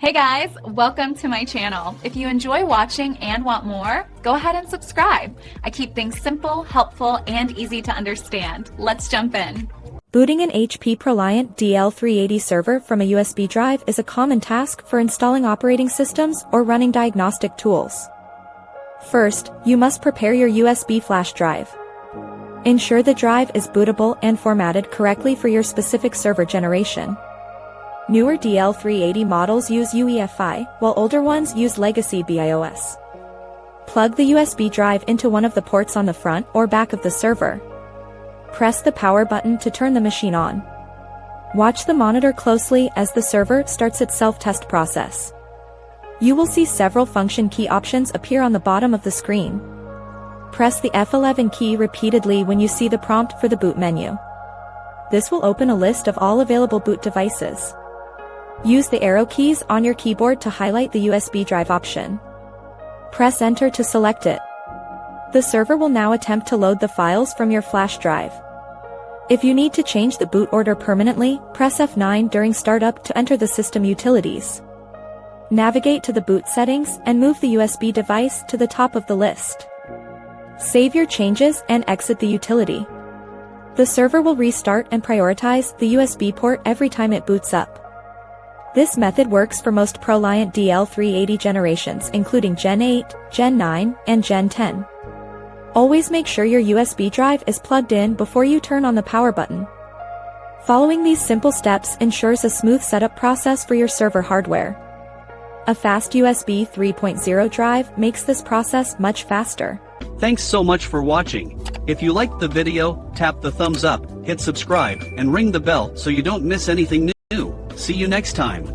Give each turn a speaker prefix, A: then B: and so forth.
A: Hey guys, welcome to my channel. If you enjoy watching and want more, go ahead and subscribe. I keep things simple, helpful, and easy to understand. Let's jump in.
B: Booting an HP ProLiant DL380 server from a USB drive is a common task for installing operating systems or running diagnostic tools. First, you must prepare your USB flash drive. Ensure the drive is bootable and formatted correctly for your specific server generation. Newer DL380 models use UEFI, while older ones use legacy BIOS. Plug the USB drive into one of the ports on the front or back of the server. Press the power button to turn the machine on. Watch the monitor closely as the server starts its self-test process. You will see several function key options appear on the bottom of the screen. Press the F11 key repeatedly when you see the prompt for the boot menu. This will open a list of all available boot devices. Use the arrow keys on your keyboard to highlight the USB drive option. Press Enter to select it. The server will now attempt to load the files from your flash drive. If you need to change the boot order permanently, press F9 during startup to enter the system utilities. Navigate to the boot settings and move the USB device to the top of the list. Save your changes and exit the utility. The server will restart and prioritize the USB port every time it boots up. This method works for most ProLiant DL380 generations including Gen 8, Gen 9, and Gen 10. Always make sure your USB drive is plugged in before you turn on the power button. Following these simple steps ensures a smooth setup process for your server hardware. A fast USB 3.0 drive makes this process much faster.
C: Thanks so much for watching. If you liked the video, tap the thumbs up, hit subscribe, and ring the bell so you don't miss anything new. See you next time.